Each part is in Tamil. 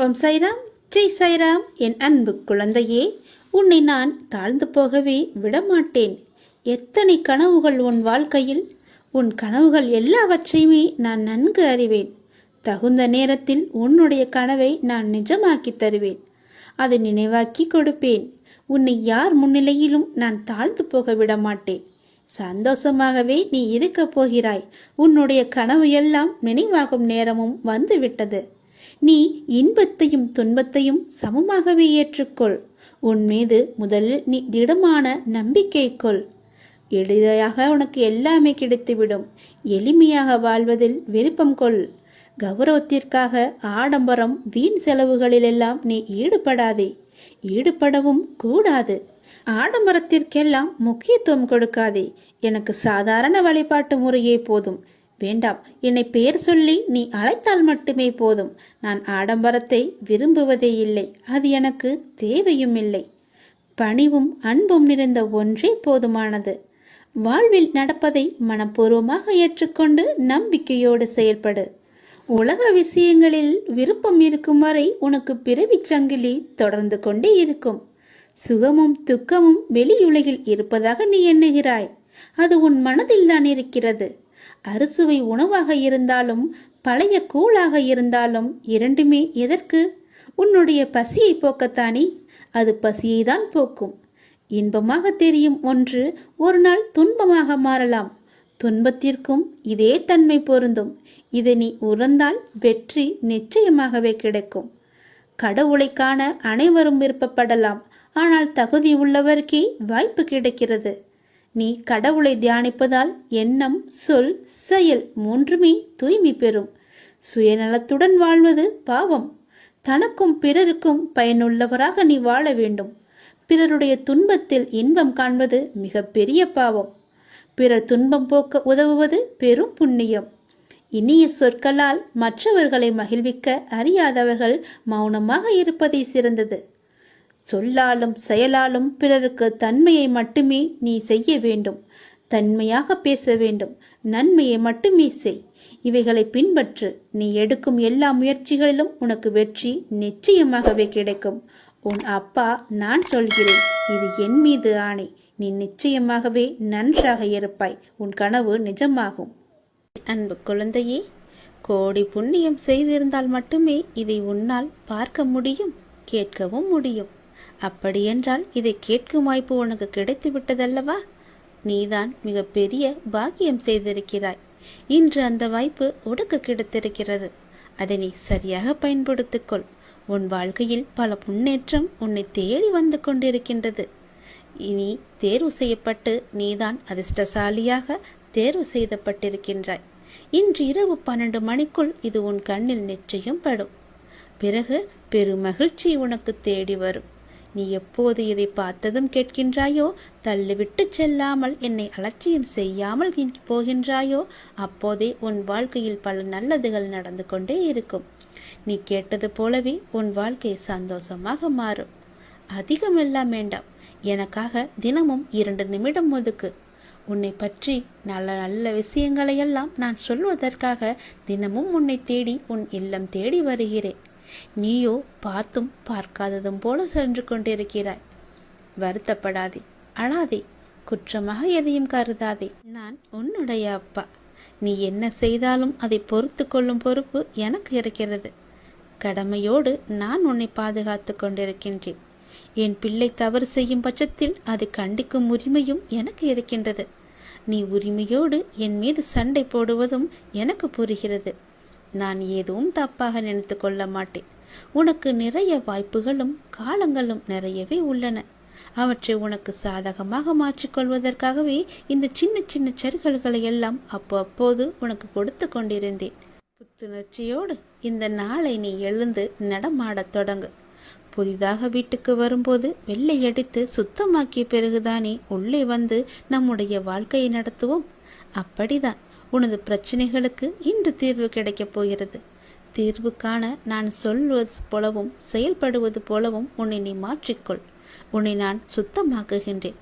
ஓம் சாய்ராம், ஜெய் சாய்ராம். என் அன்பு குழந்தையே, உன்னை நான் தாழ்ந்து போகவே விடமாட்டேன். எத்தனை கனவுகள் உன் வாழ்க்கையில். உன் கனவுகள் எல்லாவற்றையுமே நான் நன்கு அறிவேன். தகுந்த நேரத்தில் உன்னுடைய கனவை நான் நிஜமாக்கி தருவேன். அதை நினைவாக்கி கொடுப்பேன். உன்னை யார் முன்னிலையிலும் நான் தாழ்ந்து போக விடமாட்டேன். சந்தோஷமாகவே நீ இருக்கப் போகிறாய். உன்னுடைய கனவு எல்லாம் நினைவாகும் நேரமும் வந்துவிட்டது. நீ இன்பத்தையும் துன்பத்தையும் சமமாகவே ஏற்றுக்கொள். உன் மீது முதலில் நீ திடமான நம்பிக்கை கொள். எளிதாக உனக்கு எல்லாமே கிடைத்துவிடும். எளிமையாக வாழ்வதில் விருப்பம் கொள். கௌரவத்திற்காக ஆடம்பரம் வீண் செலவுகளிலெல்லாம் நீ ஈடுபடாதே. ஈடுபடவும் கூடாது. ஆடம்பரத்திற்கெல்லாம் முக்கியத்துவம் கொடுக்காதே. எனக்கு சாதாரண வழிபாட்டு முறையே போதும். வேண்டாம், என்னை பெயர் சொல்லி நீ அழைத்தால் மட்டுமே போதும். நான் ஆடம்பரத்தை விரும்புவதே இல்லை. அது எனக்கு தேவையும் இல்லை. பணிவும் அன்பும் நிறைந்த ஒன்றே போதுமானது. வாழ்வில் நடப்பதை மனப்பூர்வமாக ஏற்றுக்கொண்டு நம்பிக்கையோடு செயல்படு. உலக விஷயங்களில் விருப்பம் இருக்கும் வரை உனக்கு பிறவிச் சங்கிலி தொடர்ந்து கொண்டே இருக்கும். சுகமும் துக்கமும் வெளியுலகில் இருப்பதாக நீ எண்ணுகிறாய். அது உன் மனதில் தான் இருக்கிறது. அறுசுவை உணவாக இருந்தாலும் பழைய கூழாக இருந்தாலும் இரண்டுமே எதற்கு? உன்னுடைய பசியை போக்கத்தானே. அது பசியை தான் போக்கும். இன்பமாக தெரியும் ஒன்று ஒரு நாள் துன்பமாக மாறலாம். துன்பத்திற்கும் இதே தன்மை பொருந்தும். இதை நீ உணர்ந்தால் வெற்றி நிச்சயமாகவே கிடைக்கும். கடவுளை காண அனைவரும் விருப்பப்படலாம். ஆனால் தகுதி உள்ளவருக்கே வாய்ப்பு கிடைக்கிறது. நீ கடவுளை தியானிப்பதால் எண்ணம், சொல், செயல் மூன்றுமே தூய்மை பெறும். சுயநலத்துடன் வாழ்வது பாவம். தனக்கும் பிறருக்கும் பயனுள்ளவராக நீ வாழ வேண்டும். பிறருடைய துன்பத்தில் இன்பம் காண்பது மிக பெரிய பாவம். பிறர் துன்பம் போக்க உதவுவது பெரும் புண்ணியம். இனிய சொற்களால் மற்றவர்களை மகிழ்விக்க அறியாதவர்கள் மௌனமாக இருப்பதை சிறந்தது. சொல்லாலும் செயலாலும் பிறருக்கு தன்மையை மட்டுமே நீ செய்ய வேண்டும். தன்மையாக பேச வேண்டும். நன்மையை மட்டுமே செய். இவைகளை பின்பற்று. நீ எடுக்கும் எல்லா முயற்சிகளிலும் உனக்கு வெற்றி நிச்சயமாகவே கிடைக்கும். உன் அப்பா நான் சொல்கிறேன். இது என் மீது ஆணை. நீ நிச்சயமாகவே நன்றாக இருப்பாய். உன் கனவு நிஜமாகும். அன்பு குழந்தையே, கோடி புண்ணியம் செய்திருந்தால் மட்டுமே இதை உன்னால் பார்க்க முடியும், கேட்கவும் முடியும். அப்படியென்றால் இதை கேட்கும் வாய்ப்பு உனக்கு கிடைத்து விட்டதல்லவா? நீதான் மிகப்பெரிய பாக்கியம் செய்திருக்கிறாய். இன்று அந்த வாய்ப்பு உனக்கு கிடைத்திருக்கிறது. அதை நீ சரியாக பயன்படுத்திக்கொள். உன் வாழ்க்கையில் பல முன்னேற்றம் உன்னை தேடி வந்து கொண்டிருக்கின்றது. இனி தேர்வு செய்யப்பட்டு நீதான் அதிர்ஷ்டசாலியாக தேர்வு செய்யப்பட்டிருக்கின்றாய். இன்று இரவு 12 மணிக்குள் இது உன் கண்ணில் நிச்சயம் படும். பிறகு பெருமகிழ்ச்சி உனக்கு தேடி வரும். நீ எப்போது இதை பார்த்ததும் கேட்கின்றாயோ, தள்ளிவிட்டு செல்லாமல் என்னை அலட்சியம் செய்யாமல் போகின்றாயோ, அப்போதே உன் வாழ்க்கையில் பல நல்லதுகள் நடந்து கொண்டே இருக்கும். நீ கேட்டது போலவே உன் வாழ்க்கை சந்தோஷமாக மாறும். அதிகமெல்லாம் வேண்டாம். எனக்காக தினமும் 2 நிமிடம் ஒதுக்கு. உன்னை பற்றி நல்ல நல்ல விஷயங்களையெல்லாம் நான் சொல்வதற்காக தினமும் உன்னை தேடி உன் இல்லம் தேடி வருகிறேன். நீயோ பார்த்தும் பார்க்காததும் போல சென்று கொண்டிருக்கிறாய். வருத்தப்படாதே, அழாதே, குற்றமாக எதையும் கருதாதே. நான் உன்னுடைய அப்பா. நீ என்ன செய்தாலும் அதை பொறுத்து கொள்ளும் பொறுப்பு எனக்கு இருக்கிறது. கடமையோடு நான் உன்னை பாதுகாத்து கொண்டிருக்கின்றேன். என் பிள்ளை தவறு செய்யும் பட்சத்தில் அதை கண்டிக்கும் உரிமையும் எனக்கு இருக்கின்றது. நீ உரிமையோடு என் மீது சண்டை போடுவதும் எனக்கு புரிகிறது. நான் எதுவும் தப்பாக நினைத்து கொள்ள மாட்டேன். உனக்கு நிறைய வாய்ப்புகளும் காலங்களும் நிறையவே உள்ளன. அவற்றை உனக்கு சாதகமாக மாற்றிக்கொள்வதற்காகவே இந்த சின்ன சின்ன சறுகல்களை எல்லாம் அப்போது உனக்கு கொடுத்து கொண்டிருந்தேன். புத்துணர்ச்சியோடு இந்த நாளை நீ எழுந்து நடமாடத் தொடங்கு. புதிதாக வீட்டுக்கு வரும்போது வெள்ளை அடித்து சுத்தமாக்கிய பிறகுதானே உள்ளே வந்து நம்முடைய வாழ்க்கையை நடத்துவோம். அப்படிதான் உனது பிரச்சனைகளுக்கு இன்று தீர்வு கிடைக்கப் போகிறது. தீர்வு காண நான் சொல்வது போலவும் செயல்படுவது போலவும் உன்னை நீ மாற்றிக்கொள். உன்னை நான் சுத்தமாக்குகின்றேன்.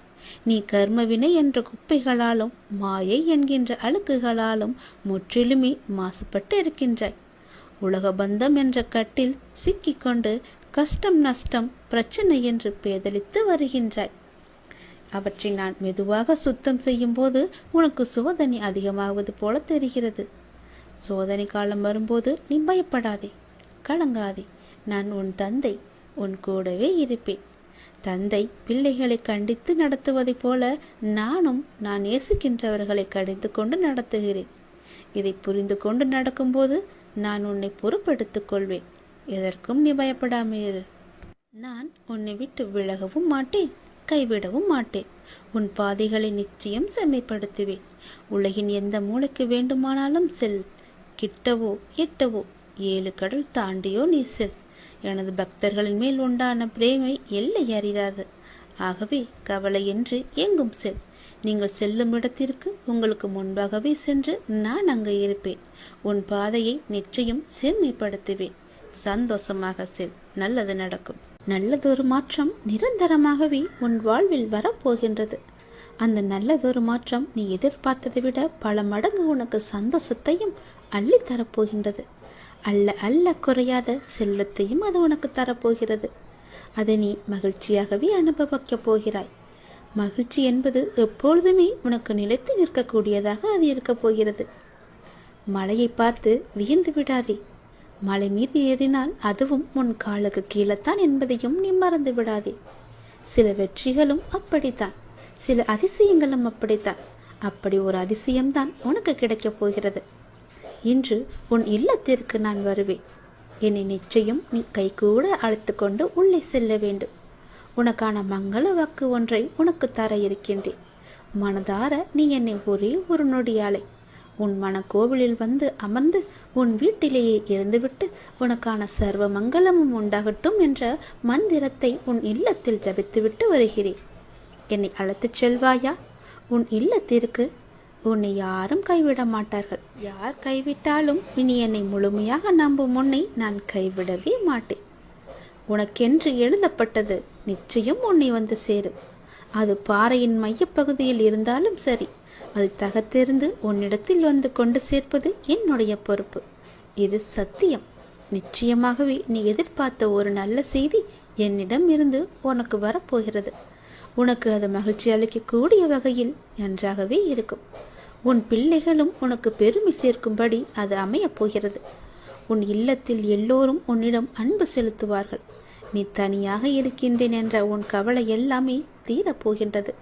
நீ கர்மவினை என்ற குப்பைகளாலும் மாயை என்கின்ற அழுக்குகளாலும் முற்றிலுமே மாசுபட்டு இருக்கின்றாய். உலக பந்தம் என்ற கட்டில் சிக்கிக்கொண்டு கஷ்டம் நஷ்டம் பிரச்சனை என்று பேதலித்து வருகின்றாய். அவற்றை நான் மெதுவாக சுத்தம் செய்யும் போது உனக்கு சோதனை அதிகமாவது போல தெரிகிறது. சோதனை காலம் வரும்போது நீ பயப்படாதே, கலங்காதே. நான் உன் தந்தை, உன் கூடவே இருப்பேன். தந்தை பிள்ளைகளை கண்டித்து நடத்துவதைப் போல நானும் நான் நேசிக்கின்றவர்களை கடிந்து கொண்டு நடத்துகிறேன். இதை புரிந்து கொண்டு நடக்கும்போது நான் உன்னை பொறுப்பெடுத்துக் கொள்வேன். எதற்கும் நீ பயப்படாமீரு. நான் உன்னை விட்டு விலகவும் மாட்டேன், கைவிடவும் மாட்டேன். உன் பாதைகளை நிச்சயம் செம்மைப்படுத்துவேன். உலகின் எந்த மூலைக்கு வேண்டுமானாலும் செல். கிட்டவோ எட்டவோ 7 கடல் தாண்டியோ நீ செல். எனது பக்தர்களின் மேல் உண்டான பிரேமை எல்லை அறியாது. ஆகவே கவலையின்றி எங்கும் செல். நீங்கள் செல்லும் இடத்திற்கு உங்களுக்கு முன்பாகவே சென்று நான் அங்கே இருப்பேன். உன் பாதையை நிச்சயம் செம்மைப்படுத்துவேன். சந்தோஷமாக செல், நல்லது நடக்கும். நல்லதொரு மாற்றம் நிரந்தரமாகவே உன் வாழ்வில் வரப்போகின்றது. அந்த நல்லதொரு மாற்றம் நீ எதிர்பார்த்ததை விட பல மடங்கு உனக்கு சந்தோஷத்தையும் அள்ளி தரப்போகின்றது. அல்ல குறையாத செல்வத்தையும் அது உனக்கு தரப்போகிறது. அதை நீ மகிழ்ச்சியாகவே அனுபவிக்கப் போகிறாய். மகிழ்ச்சி என்பது எப்பொழுதுமே உனக்கு நிலைத்து நிற்கக்கூடியதாக அது இருக்கப் போகிறது. மழையை பார்த்து வியந்து விடாதே. மலை மீது ஏறினால் அதுவும் உன் காலுக்கு கீழத்தான் என்பதையும் நீ மறந்து விடாதே. சில வெற்றிகளும் அப்படித்தான், சில அதிசயங்களும் அப்படித்தான். அப்படி ஒரு அதிசயம்தான் உனக்கு கிடைக்கப் போகிறது. இன்று உன் இல்லத்திற்கு நான் வருவேன். என்னை நிச்சயம் நீ கைகூட அழைத்து கொண்டு உள்ளே செல்ல வேண்டும். உனக்கான மங்கள வாக்கு ஒன்றை உனக்கு தர இருக்கின்றேன். மனதார நீ என்னை ஒரே ஒரு நொடியாலை உன் மனக்கோவிலில் வந்து அமர்ந்து உன் வீட்டிலேயே இருந்துவிட்டு உனக்கான சர்வ மங்களமும் உண்டாகட்டும் என்ற மந்திரத்தை உன் இல்லத்தில் ஜபித்துவிட்டு வருகிறேன். என்னை அழைத்துச் செல்வாயா? உன் இல்லத்திற்கு உன்னை யாரும் கைவிட மாட்டார்கள். யார் கைவிட்டாலும் இனி என்னை முழுமையாக நம்பும் உன்னை நான் கைவிடவே மாட்டேன். உனக்கென்று எழுதப்பட்டது நிச்சயம் உன்னை வந்து சேரும். அது பாறையின் மையப்பகுதியில் இருந்தாலும் சரி, அது தகர்த்தெறிந்து உன்னிடத்தில் வந்து கொண்டு சேர்ப்பது என்னுடைய பொறுப்பு. இது சத்தியம். நிச்சயமாகவே நீ எதிர்பார்த்த ஒரு நல்ல செய்தி என்னிடம் இருந்து உனக்கு வரப்போகிறது. உனக்கு அது மகிழ்ச்சி அளிக்கக்கூடிய வகையில் நன்றாகவே இருக்கும். உன் பிள்ளைகளும் உனக்கு பெருமை சேர்க்கும்படி அது அமையப் போகிறது. உன் இல்லத்தில் எல்லோரும் உன்னிடம் அன்பு செலுத்துவார்கள். நீ தனியாக இருக்கின்றேன் என்ற உன் கவலை எல்லாமே தீரப்போகின்றது.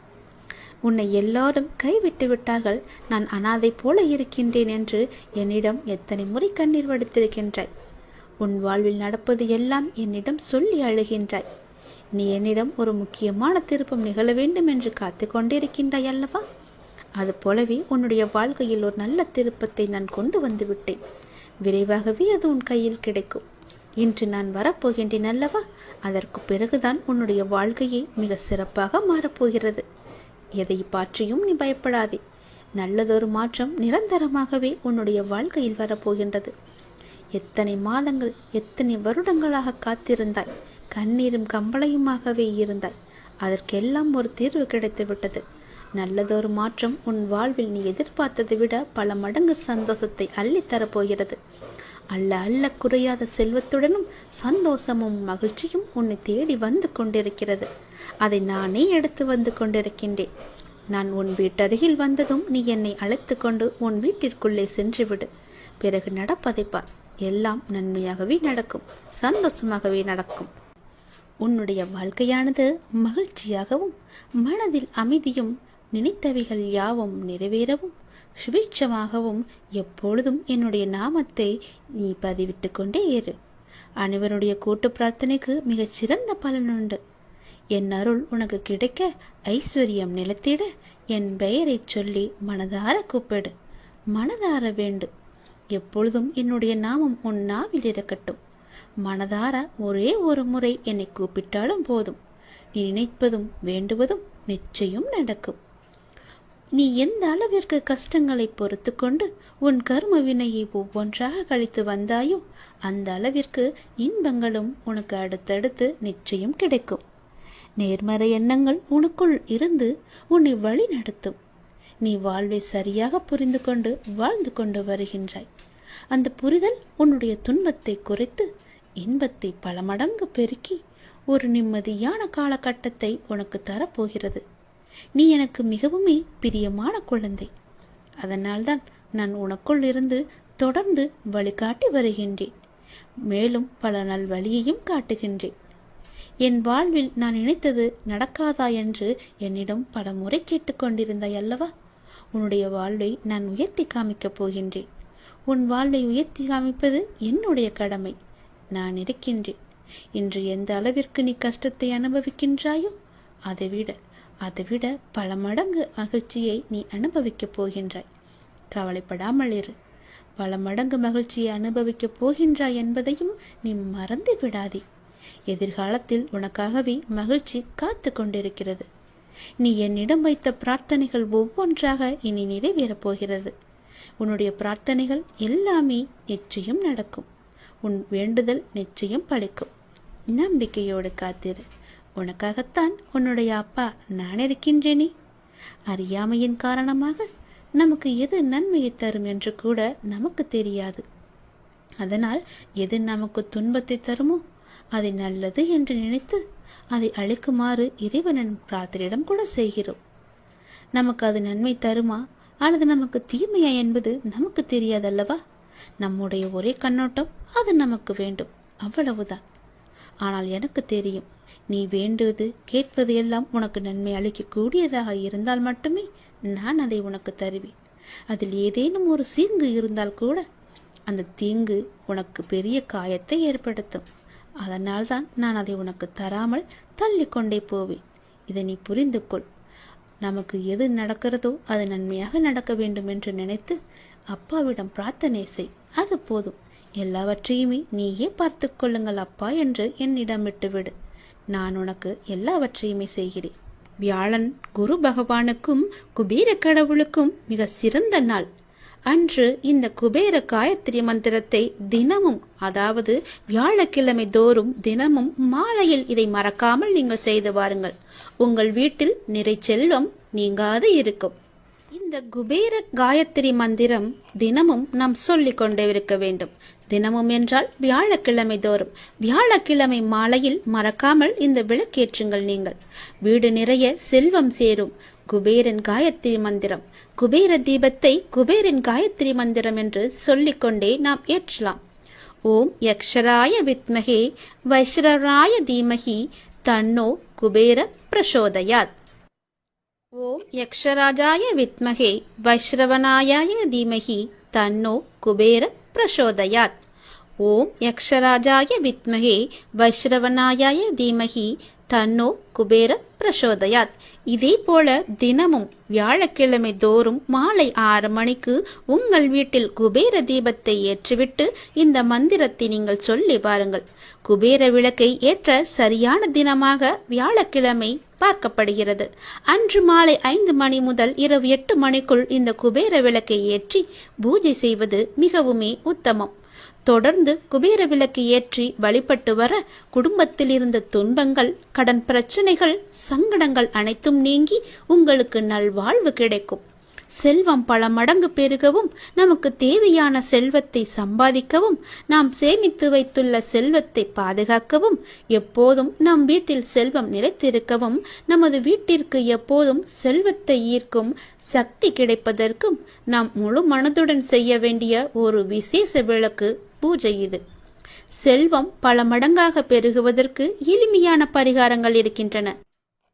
உன்னை எல்லாரும் கைவிட்டு விட்டார்கள், நான் அனாதை போல இருக்கின்றேன் என்று என்னிடம் எத்தனை முறை கண்ணீர் வடித்திருக்கின்றாய். உன் வாழ்வில் நடப்பது எல்லாம் என்னிடம் சொல்லி அழுகின்றாய். நீ என்னிடம் ஒரு முக்கியமான திருப்பம் நிகழ வேண்டும் என்று காத்து கொண்டிருக்கின்றாய் அல்லவா? அது போலவே உன்னுடைய வாழ்க்கையில் ஒரு நல்ல திருப்பத்தை நான் கொண்டு வந்து விட்டேன். விரைவாகவே அது உன் கையில் கிடைக்கும். இன்று நான் வரப்போகின்றேன் அல்லவா? அதற்கு பிறகுதான் உன்னுடைய வாழ்க்கையை மிக சிறப்பாக மாறப்போகிறது. எதை பற்றியும் நீ பயப்படாதே. நல்லதொரு மாற்றம் நிரந்தரமாகவே உன்னுடைய வாழ்க்கையில் வரப்போகின்றது. எத்தனை மாதங்கள், எத்தனை வருடங்களாக காத்திருந்தாய். கண்ணீரும் கம்பளையுமாகவே இருந்தாய். அதற்கெல்லாம் ஒரு தீர்வு கிடைத்து விட்டது. நல்லதொரு மாற்றம் உன் வாழ்வில் நீ எதிர்பார்த்ததை விட பல மடங்கு சந்தோஷத்தை அள்ளி தரப்போகிறது. அல்ல குறையாத செல்வத்துடனும் சந்தோஷமும் மகிழ்ச்சியும் உன்னை தேடி வந்து கொண்டிருக்கிறது. அதை நானே எடுத்து வந்து கொண்டிருக்கின்றேன். நான் உன் வீட்டருகில் வந்ததும் நீ என்னை அழைத்து கொண்டு உன் வீட்டிற்குள்ளே சென்று விடு. பிறகு நடப்பதை பார். எல்லாம் நன்மையாகவே நடக்கும், சந்தோஷமாகவே நடக்கும். உன்னுடைய வாழ்க்கையானது மகிழ்ச்சியாகவும் மனதில் அமைதியும் நினைத்தவைகள் யாவும் நிறைவேறவும் சுபீட்சமாகவும் எப்பொழுதும் என்னுடைய நாமத்தை நீ பதிவிட்டு கொண்டே இரு. அனைவருடைய கூட்டு பிரார்த்தனைக்கு மிகச் சிறந்த பலனுண்டு. என் அருள் உனக்கு கிடைக்க, ஐஸ்வர்யம் நிலைத்திட என் பெயரை சொல்லி மனதார கூப்பிடு. மனதார வேண்டு. எப்பொழுதும் என்னுடைய நாமம் உன் நாவில் இருக்கட்டும். மனதார ஒரே ஒரு முறை என்னை கூப்பிட்டாலும் போதும். நீ நினைப்பதும் வேண்டுவதும் நிச்சயம் நடக்கும். நீ எந்த அளவிற்கு கஷ்டங்களை பொறுத்து கொண்டு உன் கர்ம வினையை ஒவ்வொன்றாக கழித்து வந்தாயோ அந்த அளவிற்கு இன்பங்களும் உனக்கு அடுத்தடுத்து நிச்சயம் கிடைக்கும். நேர்மறை எண்ணங்கள் உனக்குள் இருந்து உன்னை வழி நடத்தும். நீ வாழ்வை சரியாக புரிந்து கொண்டு வாழ்ந்து கொண்டு வருகின்றாய். அந்த புரிதல் உன்னுடைய துன்பத்தை குறைத்து இன்பத்தை பல மடங்கு பெருக்கி ஒரு நிம்மதியான காலகட்டத்தை உனக்கு தரப்போகிறது. நீ எனக்கு மிகவுமே பிரியமான குழந்தை. அதனால்தான் நான் உனக்குள் இருந்து தொடர்ந்து வழிகாட்டி வருகின்றேன். மேலும் பல நாள் வழியையும் காட்டுகின்றேன். என் வாழ்வில் நான் நினைத்தது நடக்காதா என்று என்னிடம் பல முறை கேட்டுக்கொண்டிருந்தாய் அல்லவா? உன்னுடைய வாழ்வை நான் உயர்த்தி காமிக்கப் போகின்றேன். உன் வாழ்வை உயர்த்தி காமிப்பது என்னுடைய கடமை. நான் இருக்கின்றேன். இன்று எந்த அளவிற்கு நீ கஷ்டத்தை அனுபவிக்கின்றாயோ அதைவிட பல மடங்கு மகிழ்ச்சியை நீ அனுபவிக்கப் போகின்றாய். கவலைப்படாமல் இரு. பல மடங்கு மகிழ்ச்சியை அனுபவிக்கப் போகின்றாய் என்பதையும் நீ மறந்து விடாதே. எதிர்காலத்தில் உனக்காகவே மகிழ்ச்சி காத்து கொண்டிருக்கிறது. நீ என்னிடம் வைத்த பிரார்த்தனைகள் ஒவ்வொன்றாக இனி நிறைவேறப் போகிறது. உன்னுடைய பிரார்த்தனைகள் எல்லாமே நிச்சயம் நடக்கும். உன் வேண்டுதல் நிச்சயம் பலிக்கும். நம்பிக்கையோடு காத்திரு. உனக்காகத்தான் உன்னுடைய அப்பா நான் இருக்கின்றேனே. அறியாமையின் காரணமாக நமக்கு எது நன்மையை தரும் என்று கூட நமக்கு தெரியாது. அதனால் எது நமக்கு துன்பத்தை தருமோ அதை நல்லது என்று நினைத்து அதை அழிக்குமாறு இறைவனின் பிரார்த்தனையிடம் கூட செய்கிறோம். நமக்கு அது நன்மை தருமா அல்லது நமக்கு தீமையா என்பது நமக்கு தெரியாதல்லவா? நம்முடைய ஒரே கண்ணோட்டம் அது நமக்கு வேண்டும், அவ்வளவுதான். ஆனால் எனக்கு தெரியும், நீ வேண்டுவது கேட்பது எல்லாம் உனக்கு நன்மை அளிக்கக்கூடியதாக இருந்தால் மட்டுமே நான் அதை உனக்கு தருவேன். அதில் ஏதேனும் ஒரு தீங்கு இருந்தால் கூட அந்த தீங்கு உனக்கு பெரிய காயத்தை ஏற்படுத்தும். அதனால்தான் நான் அதை உனக்கு தராமல் தள்ளி கொண்டே போவேன். இதை நீ புரிந்து கொள். நமக்கு எது நடக்கிறதோ அது நன்மையாக நடக்க வேண்டும் என்று நினைத்து அப்பாவிடம் பிரார்த்தனை செய். அது போதும். எல்லாவற்றையுமே நீயே பார்த்து கொள்ளுங்கள் அப்பா என்று என்னிடம் விட்டுவிடு. நான் உனக்கு எல்லாவற்றையுமே செய்கிறேன். வியாழன் குரு பகவானுக்கும் குபேர கடவுளுக்கும் மிக சிறந்த நாள். அன்று இந்த குபேர காயத்ரி மந்திரத்தை தினமும், அதாவது வியாழக்கிழமை தோறும் தினமும் மாலையில் இதை மறக்காமல் நீங்கள் செய்து வாருங்கள். உங்கள் வீட்டில் நிறை செல்வம் நீங்காது இருக்கும். இந்த குபேர காயத்ரி மந்திரம் தினமும் நாம் சொல்லிக் கொண்டே இருக்க வேண்டும். தினமும் என்றால் வியாழக்கிழமை தோறும். வியாழக்கிழமை மாலையில் மறக்காமல் இந்த விளக்கேற்றுங்கள். நீங்கள் வீடு நிறைய செல்வம் சேரும். குபேரன் காயத்ரி மந்திரம், குபேர தீபத்தை குபேரன் காயத்ரி மந்திரம் என்று சொல்லிக்கொண்டே நாம் ஏற்றலாம். ஓம் யக்ஷராய வித்மகே வைஷ்ரராய தீமகி தன்னோ குபேர பிரசோதயாத். ஓம் யக்ஷராஜாய வித்மகே வைஷ்ரவனாய தீமகி தன்னோ குபேர பிரசோதயாத். ஓம் யக்ஷராஜாய வித்மகே வைஷ்ரவனாய தீமகி தன்னோ குபேர பிரசோதயாத். இதே போல தினமும் வியாழக்கிழமை தோறும் மாலை 6 மணிக்கு உங்கள் வீட்டில் குபேர தீபத்தை ஏற்றிவிட்டு இந்த மந்திரத்தை நீங்கள் சொல்லி பாருங்கள். குபேர விளக்கை ஏற்ற சரியான தினமாக வியாழக்கிழமை பார்க்கப்படுகிறது. அன்று மாலை 5 மணி முதல் இரவு 8 மணிக்குள் இந்த குபேர விளக்கை ஏற்றி பூஜை செய்வது மிகவுமே உத்தமம். தொடர்ந்து குபேர விளக்கு ஏற்றி வழிபட்டு வர குடும்பத்தில் இருந்த துன்பங்கள், கடன் பிரச்சனைகள், சங்கடங்கள் அனைத்தும் நீங்கி உங்களுக்கு நல்வாழ்வு கிடைக்கும். செல்வம் பல மடங்கு பெருகவும், நமக்கு தேவையான செல்வத்தை சம்பாதிக்கவும், நாம் சேமித்து வைத்துள்ள செல்வத்தை பாதுகாக்கவும், எப்போதும் நம் வீட்டில் செல்வம் நிலைத்திருக்கவும், நமது வீட்டிற்கு எப்போதும் செல்வத்தை ஈர்க்கும் சக்தி கிடைப்பதற்கும் நாம் முழு மனதுடன் செய்ய வேண்டிய ஒரு விசேஷ விளக்கு பூஜை இது. செல்வம் பல மடங்காக பெருகுவதற்கு எளிமையான பரிகாரங்கள் இருக்கின்றன.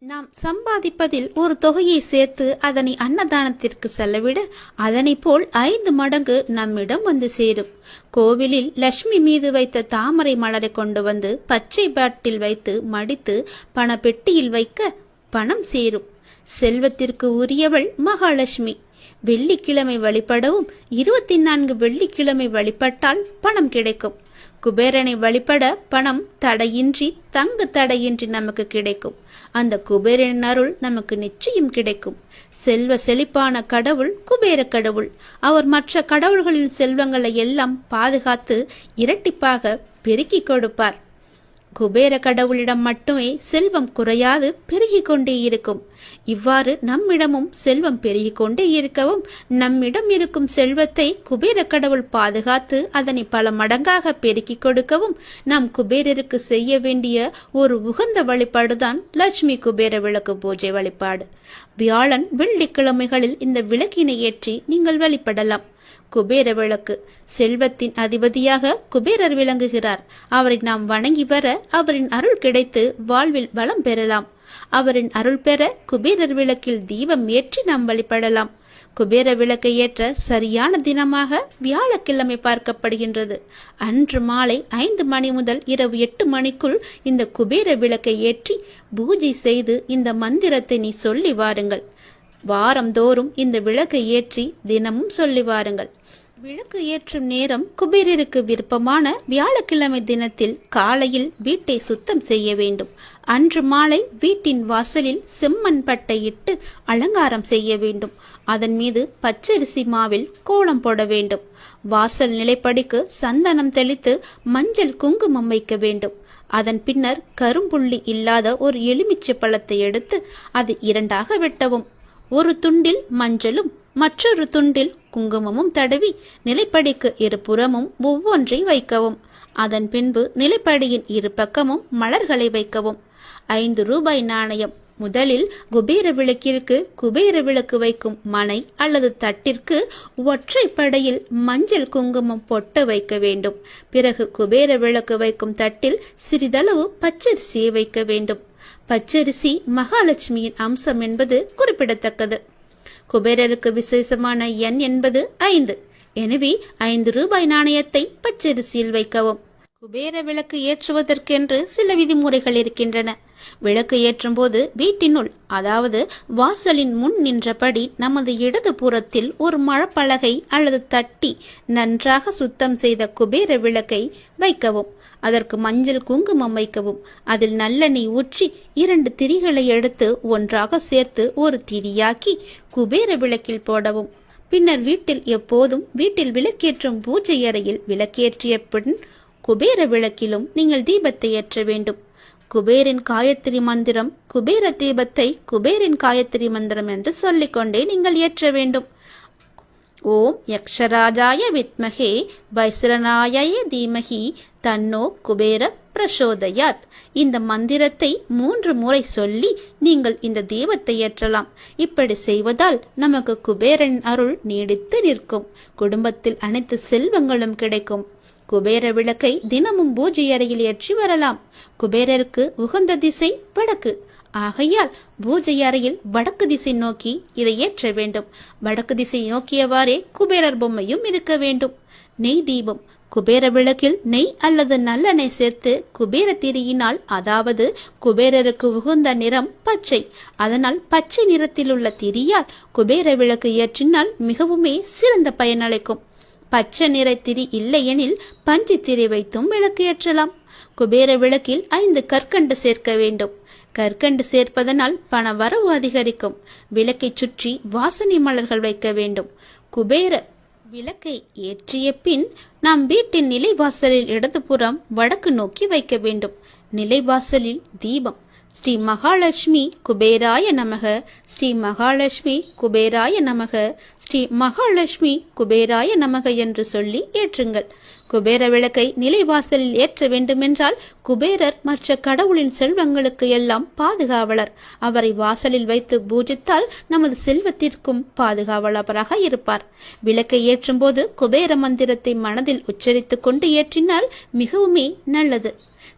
நாம் சம்பாதிப்பதில் ஒரு தொகையை சேர்த்து அதனை அன்னதானத்திற்கு செலவிட அதனை போல் 5 மடங்கு நம்மிடம் வந்து சேரும். கோவிலில் லட்சுமி மீது வைத்த தாமரை மலரை கொண்டு வந்து பச்சை பாட்டில் வைத்து மடித்து பண பெட்டியில் வைக்க பணம் சேரும். செல்வத்திற்கு உரியவள் மகாலட்சுமி. வெள்ளிக்கிழமை வழிபடவும் 24 வெள்ளிக்கிழமை வழிபட்டால் பணம் கிடைக்கும். குபேரனை வழிபட பணம் தடையின்றி, தங்கு தடையின்றி நமக்கு கிடைக்கும். அந்த குபேரனின் அருள் நமக்கு நிச்சயம் கிடைக்கும். செல்வ செழிப்பான கடவுள் குபேர கடவுள். அவர் மற்ற கடவுள்களின் செல்வங்களை எல்லாம் பாதுகாத்து இரட்டிப்பாக பெருக்கி கொடுப்பார். குபேர கடவுளிடம் மட்டுமே செல்வம் குறையாது பெருகிக் கொண்டே இருக்கும். இவ்வாறு நம்மிடமும் செல்வம் பெருகிக் கொண்டே இருக்கவும், நம்மிடம் இருக்கும் செல்வத்தை குபேர கடவுள் பாதுகாத்து அதனை பல மடங்காக பெருக்கிக் கொடுக்கவும் நாம் குபேரருக்கு செய்ய வேண்டிய ஒரு உகந்த வழிபாடுதான் லட்சுமி குபேர விளக்கு பூஜை வழிபாடு. வியாழன் வெள்ளிக்கிழமைகளில் இந்த விளக்கினை ஏற்றி நீங்கள் வழிபடலாம். குபேர விளக்கு செல்வத்தின் அதிபதியாக குபேரர் விளங்குகிறார். அவரை நாம் வணங்கி வர அவரின் அருள் கிடைத்து வாழ்வில் வளம் பெறலாம். அவரின் அருள் பெற குபேரர் விளக்கில் தீபம் ஏற்றி நாம் வழிபடலாம். குபேர விளக்கை ஏற்ற சரியான தினமாக வியாழக்கிழமை பார்க்கப்படுகின்றது. அன்று மாலை 5 மணி முதல் இரவு 8 மணிக்குள் இந்த குபேர விளக்கை ஏற்றி பூஜை செய்து இந்த மந்திரத்தை நீ சொல்லி வாருங்கள். வாரந்தோறும் இந்த விளக்கை ஏற்றி தினமும் சொல்லி வாருங்கள். விளக்கு ஏற்றும் நேரம் குபேரருக்கு விருப்பமான வியாழக்கிழமை தினத்தில் காலையில் வீட்டை சுத்தம் செய்ய வேண்டும். அன்று மாலை வீட்டின் வாசலில் செம்மண் பட்டை இட்டு அலங்காரம் செய்ய வேண்டும். அதன் மீது பச்சரிசி மாவில் கோலம் போட வேண்டும். வாசல் நிலைப்படிக்கு சந்தனம் தெளித்து மஞ்சள் குங்குமம் வைக்க வேண்டும். அதன் பின்னர் கரும்புள்ளி இல்லாத ஒரு எலுமிச்சை பழத்தை எடுத்து அது 2ஆக வெட்டவும். ஒரு துண்டில் மஞ்சளும் மற்றொரு துண்டில் குங்குமமும் தடவி நிலைப்படிக்கு இருபுறமும் ஒவ்வொன்றை வைக்கவும். அதன் பின்பு நிலைப்படியின் இரு பக்கமும் மலர்களை வைக்கவும். 5 ரூபாய் நாணயம். முதலில் குபேர விளக்கிற்கு குபேர விளக்கு வைக்கும் மனை அல்லது தட்டிற்கு ஒற்றைப்படையில் மஞ்சள் குங்குமம் பொட்டு வைக்க வேண்டும். பிறகு குபேர விளக்கு வைக்கும் தட்டில் சிறிதளவு பச்சரிசியை வைக்க வேண்டும். பச்சரிசி மகாலட்சுமியின் அம்சம் என்பது குறிப்பிடத்தக்கது. குபேரருக்கு விசேஷமான எண் என்பது 5. எனவே 5 ரூபாய் நாணயத்தை பச்சரிசியில் வைக்கவும். குபேர விளக்கு ஏற்றுவதற்கென்று சில விதிமுறைகள் இருக்கின்றன. விளக்கு ஏற்றும் போது வீட்டினுள், அதாவது வாசலின் முன் நின்றபடி நமது இடது புறத்தில் ஒரு மரப்பலகை அல்லது தட்டி நன்றாக சுத்தம் செய்த குபேர விளக்கை வைக்கவும். அதற்கு மஞ்சள் குங்குமம் வைக்கவும். அதில் நல்லெண்ணெய் ஊற்றி 2 திரிகளை எடுத்து ஒன்றாக சேர்த்து ஒரு திரியாக்கி குபேர விளக்கில் போடவும். பின்னர் வீட்டில் விளக்கேற்றும் பூஜை அறையில் விளக்கேற்றிய பின் குபேர விளக்கிலும் நீங்கள் தீபத்தை ஏற்ற வேண்டும். குபேரின் காயத்ரி மந்திரம், குபேர தீபத்தை குபேரின் காயத்ரி மந்திரம் என்று சொல்லிக்கொண்டே நீங்கள் ஏற்ற வேண்டும். ஓம் யக்ஷராஜாய வித்மகே வைஸ்ரநாய தீமகி தன்னோ குபேர பிரசோதயாத். இந்த மந்திரத்தை 3 முறை சொல்லி நீங்கள் இந்த தீபத்தை ஏற்றலாம். இப்படி செய்வதால் நமக்கு குபேரன் அருள் நீடித்து நிற்கும். குடும்பத்தில் அனைத்து செல்வங்களும் கிடைக்கும். குபேர விளக்கை தினமும் பூஜை அறையில் ஏற்றி வரலாம். குபேரருக்கு உகந்த திசை வடக்கு. ஆகையால் பூஜை அறையில் வடக்கு திசை நோக்கி இதை ஏற்ற வேண்டும். வடக்கு திசை நோக்கியவாறே குபேரர் பொம்மையும் இருக்க வேண்டும். நெய் தீபம். குபேர விளக்கில் நெய் அல்லது நல்லெண்ணெய் சேர்த்து குபேர திரியினால், அதாவது குபேரருக்கு உகந்த நிறம் பச்சை, அதனால் பச்சை நிறத்தில் உள்ள திரியால் குபேர விளக்கு ஏற்றினால் மிகவுமே சிறந்த பயனளிக்கும். பச்சை நிற திரி இல்லையெனில் பஞ்சு திரி வைத்தும் விளக்கு ஏற்றலாம். குபேர விளக்கில் 5 கற்கண்டு சேர்க்க வேண்டும். கற்கண்டு சேர்ப்பதனால் பண வரவு அதிகரிக்கும். விளக்கை சுற்றி வாசனை மலர்கள் வைக்க வேண்டும். குபேர விளக்கை ஏற்றிய பின் நாம் வீட்டின் நிலைவாசலில் இடதுபுறம் வடக்கு நோக்கி வைக்க வேண்டும். நிலைவாசலில் தீபம். ஸ்ரீ மகாலட்சுமி குபேராய நமக, ஸ்ரீ மகாலட்சுமி குபேராய நமக, ஸ்ரீ மகாலட்சுமி குபேராய நமக என்று சொல்லி ஏற்றுங்கள். குபேர விளக்கை நிலைவாசலில் ஏற்ற வேண்டுமென்றால் குபேரர் மற்ற கடவுளின் செல்வங்களுக்கு எல்லாம் பாதுகாவலர். அவரை வாசலில் வைத்து பூஜித்தால் நமது செல்வத்திற்கும் பாதுகாவலராக இருப்பார். விளக்கை ஏற்றும் போது குபேர மந்திரத்தை மனதில் உச்சரித்து கொண்டு ஏற்றினால் மிகவுமே நல்லது.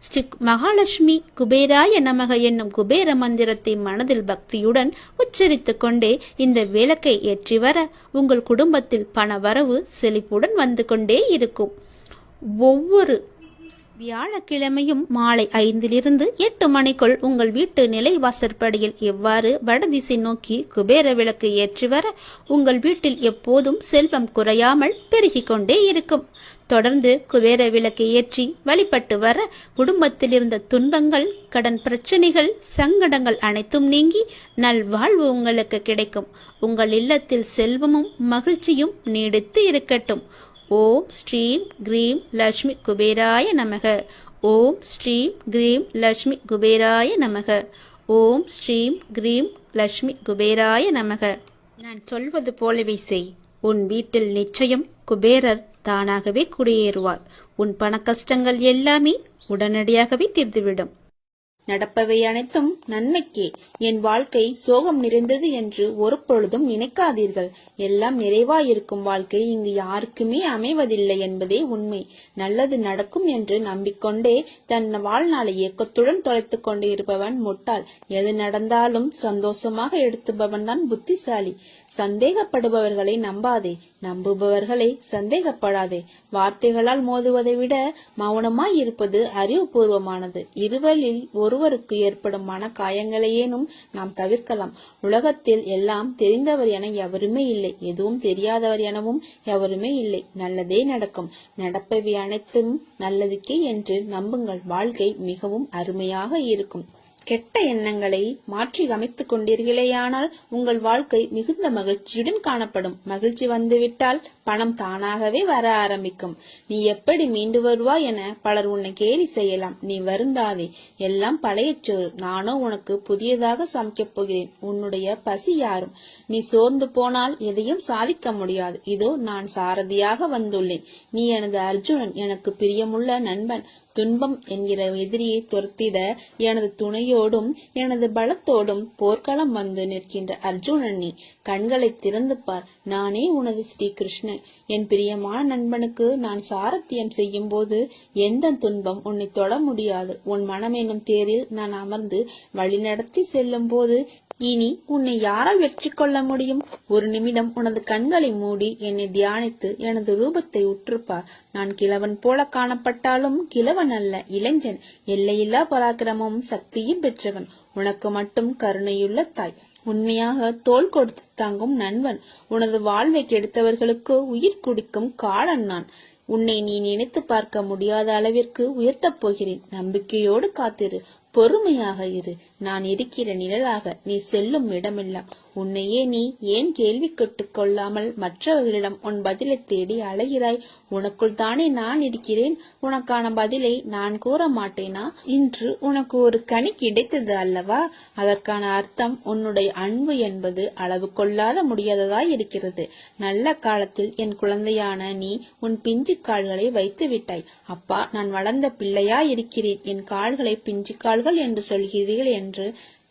ஸ்ரீ மகாலட்சுமி குபேராய நமக என்னும் குபேர மந்திரத்தை மனதில் பக்தியுடன் உச்சரித்து கொண்டே இந்த விளக்கை ஏற்றி வர உங்கள் குடும்பத்தில் பண வரவு செழிப்புடன் வந்து கொண்டே இருக்கும். ஒவ்வொரு வியாழக்கிழமையும் மாலை 5 to 8 மணிக்குள் உங்கள் வீட்டு நிலைவாசற்படியில் எவ்வாறு வடதிசை நோக்கி குபேர விளக்கு ஏற்றி வர உங்கள் வீட்டில் எப்போதும் செல்வம் குறையாமல் பெருகிக் கொண்டே இருக்கும். தொடர்ந்து குபேர விளக்கை ஏற்றி வழிபட்டு வர குடும்பத்தில் இருந்த துன்பங்கள், கடன் பிரச்சனைகள், சங்கடங்கள் அனைத்தும் நீங்கி நல்வாழ்வு உங்களுக்கு கிடைக்கும். உங்கள் இல்லத்தில் செல்வமும் மகிழ்ச்சியும் நீடித்து இருக்கட்டும். ஓம் ஸ்ரீம் கிரீம் லட்சுமி குபேராய நமக. ஓம் ஸ்ரீம் கிரீம் லக்ஷ்மி குபேராய நமக. ஓம் ஸ்ரீம் கிரீம் லக்ஷ்மி குபேராய நமக. நான் சொல்வது போலவே செய். உன் வீட்டில் நிச்சயம் குபேரர் தானாகவே குடியேறுவார். உன் பண கஷ்டங்கள் எல்லாமே உடனடியாகவே தீர்ந்துவிடும். நடப்பவை அனைத்தும் நன்மைக்கே. என் வாழ்க்கை சோகம் நிறைந்தது என்று ஒரு பொழுதும் நினைக்காதீர்கள். எல்லாம் நிறைவாயிருக்கும் வாழ்க்கை இங்கு யாருக்குமே அமைவதில்லை என்பதே உண்மை. நல்லது நடக்கும் என்று நம்பிக்கொண்டே தன் வாழ்நாளை ஏக்கத்துடன் தொலைத்துக் கொண்டு இருப்பவன் முட்டாள். எது நடந்தாலும் சந்தோஷமாக எடுத்துபவன் தான் புத்திசாலி. சந்தேகப்படுபவர்களை நம்பாதே, நம்புபவர்களை சந்தேகப்படாதே. வார்த்தைகளால் மோதுவதை விட மௌனமாய் இருப்பது அறிவுபூர்வமானது. இருவரில் ஒருவருக்கு ஏற்படும் மன காயங்களையேனும் நாம் தவிர்க்கலாம். உலகத்தில் எல்லாம் தெரிந்தவர் என எவருமே இல்லை, எதுவும் தெரியாதவர் எனவும் எவருமே இல்லை. நல்லதே நடக்கும். நடப்பவை அனைத்தும் நல்லதுக்கே என்று நம்புங்கள். வாழ்க்கை மிகவும் அருமையாக இருக்கும். கெட்ட எண்ணங்களை மாற்றி அமைத்துக் கொண்டீர்களேயானால் உங்கள் வாழ்க்கை மிகுந்த மகிழ்ச்சியுடன் காணப்படும். மகிழ்ச்சி வந்துவிட்டால் பணம் தானாகவே வர ஆரம்பிக்கும். நீ எப்படி மீண்டு வருவாய் என பலர் உன்னை கேலி செய்யலாம். நீ வருந்தாதே, எல்லாம் பழைய சோறு. நானோ உனக்கு புதியதாக சமைக்கப் போகிறேன். உன்னுடைய பசி யாரும். நீ சோர்ந்து போனால் எதையும் சாதிக்க முடியாது. இதோ நான் சாரதியாக வந்துள்ளேன். நீ எனது அர்ஜுனன், எனக்கு பிரியமுள்ள நண்பன். துன்பம் என்கிற எதிரியை துரத்திட எனது துணையோடும் எனது பலத்தோடும் போர்க்களம் வந்து நிற்கின்ற அர்ஜுனன் நீ. கண்களை திறந்து பார், நானே உனது ஸ்ரீ கிருஷ்ணன். என் பிரியமான நண்பனுக்கு நான் சாரத்தியம் செய்யும் போது எந்த துன்பம் உன்னை தொட முடியாது. உன் மனம் என்னும் தேரில் நான் அமர்ந்து வழிநடத்தி செல்லும் போது இனி உன்னை யாரால் வெற்றி கொள்ள முடியும்? ஒரு நிமிடம் உனது கண்களை மூடி என்னை தியானித்து எனது ரூபத்தை உற்றுப்பார். நான் கிழவன் போல காணப்பட்டாலும் கிழவன் அல்ல, இளைஞன். எல்லையில்லா பராக்கிரமும் சக்தியும் பெற்றவன். உனக்கு மட்டும் கருணையுள்ள தாய். உண்மையாக தோள் கொடுத்து தாங்கும் நண்பன். உனது வாழ்வை கெடுத்தவர்களுக்கு உயிர் குடிக்கும் காலன் நான். உன்னை நீ நினைத்து பார்க்க முடியாத அளவிற்கு உயர்த்தப் போகிறேன். நம்பிக்கையோடு காத்திரு, பொறுமையாக இரு. நான் இருக்கிற நிழலாக நீ செல்லும் இடமெல்லாம். உன்னையே நீ ஏன் கேள்வி கேட்டுக் கொள்ளாமல் மற்றவர்களிடம் உன் பதிலை தேடி அலைகிறாய்? உனக்குள் தானே நான் இருக்கிறேன். உனக்கான பதிலை நான் கூற மாட்டேனா? இன்று உனக்கு ஒரு கனி கிடைத்தது அல்லவா? அதற்கான அர்த்தம் உன்னுடைய அன்பு என்பது அளவு கொள்ளாத முடியாததாய் இருக்கிறது. நல்ல காலத்தில் என் குழந்தையான நீ உன் பிஞ்சு கால்களை வைத்து விட்டாய். அப்பா, நான் வளர்ந்த பிள்ளையா இருக்கிறேன், என் கால்களை பிஞ்சு கால்கள் என்று சொல்கிறீர்கள் என்று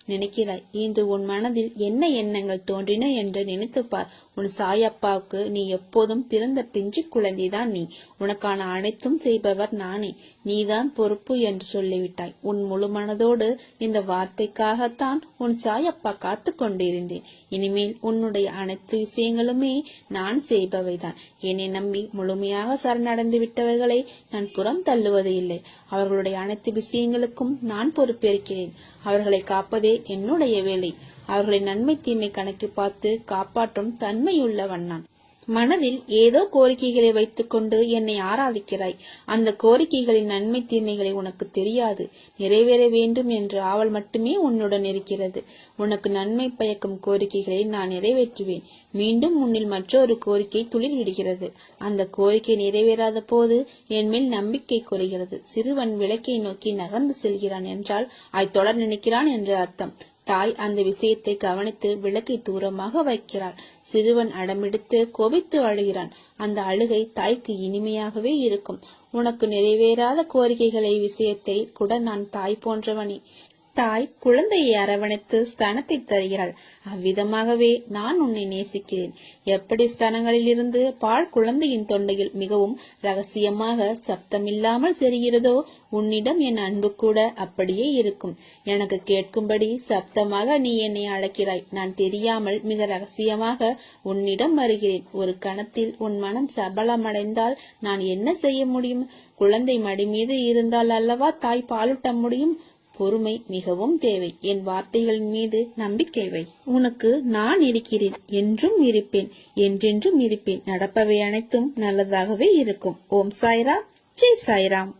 நினைக்கிறாய். இன்று உன் மனதில் என்ன எண்ணங்கள் தோன்றின என்று நினைத்துப்பார். உன் சாயப்பாவுக்கு நீ எப்போதும் பிறந்த பிஞ்சு குழந்தைதான் நீ. உனக்கான அனைத்தும் செய்பவர் நானே. நீதான் பொறுப்பு என்று சொல்லிவிட்டாய். உன் முழு மனதோடு இந்த வார்த்தைக்காகத்தான் உன் சாயப்பா காத்து கொண்டிருந்தேன். இனிமேல் உன்னுடைய அனைத்து விஷயங்களுமே நான் செய்பவைதான். என்னை நம்பி முழுமையாக சரணடைந்து விட்டவர்களை நான் புறம் தள்ளுவது இல்லை. அவர்களுடைய அனைத்து விஷயங்களுக்கும் நான் பொறுப்பேற்கிறேன். அவர்களை காப்பதே என்னுடைய வேலை. அவர்களை நன்மை தீமை கணக்கு பார்த்து காப்பாற்றும் தன்மையுள்ளவன் நான். மனதில் ஏதோ கோரிக்கைகளை வைத்துக் கொண்டு என்னை ஆராதிக்கிறாய். அந்த கோரிக்கைகளின் நன்மை தீமைகளை உனக்கு தெரியாது. நிறைவேற வேண்டும் என்ற ஆவல் மட்டுமே உன்னுடன் இருக்கிறது. உனக்கு நன்மை பயக்கும் கோரிக்கைகளை நான் நிறைவேற்றுவேன். மீண்டும் உன்னில் மற்றொரு கோரிக்கை துளிர் விடுகிறது. அந்த கோரிக்கை நிறைவேறாத போது என் மேல் நம்பிக்கை குறைகிறது. சிறுவன் விளக்கை நோக்கி நகர்ந்து செல்கிறான் என்றால் அதை தொடர் நினைக்கிறான் என்று அர்த்தம். தாய் அந்த விஷயத்தை கவனித்து விளக்கை தூரமாக வைக்கிறாள். சிறுவன் அடம்பிடித்து கோபித்து அழுகிறான். அந்த அழுகை தாய்க்கு இனிமையாகவே இருக்கும். உனக்கு நிறைவேறாத கோரிக்கைகளை விஷயத்தை கூட நான் தாய் போன்றவனே. தாய் குழந்தையை அரவணைத்து ஸ்தானத்தை தருகிறாள். அவ்விதமாகவே நான் உன்னை நேசிக்கிறேன். எப்படி ஸ்தானங்களில் இருந்து பால் குழந்தையின் தொண்டையில் மிகவும் ரகசியமாக சப்தமில்லாமல் செல்கிறதோ, உன்னிடம் என் அன்பு கூட அப்படியே இருக்கும். எனக்கு கேட்கும்படி சப்தமாக நீ என்னை அழைக்கிறாய். நான் தெரியாமல் மிக ரகசியமாக உன்னிடம் வருகிறேன். ஒரு கணத்தில் உன் மனம் சபலமடைந்தால் நான் என்ன செய்ய முடியும்? குழந்தை மடி மீது இருந்தால் அல்லவா தாய் பாலூட்ட முடியும். பொறுமை மிகவும் தேவை. என் வார்த்தைகளின் மீது நம்பிக்கை வை. உனக்கு நான் இருக்கிறேன். என்றும் இருப்பேன், என்றென்றும் இருப்பேன். நடப்பவை அனைத்தும் நல்லதாகவே இருக்கும். ஓம் சாய்ராம், ஜெய் சாய்ராம்.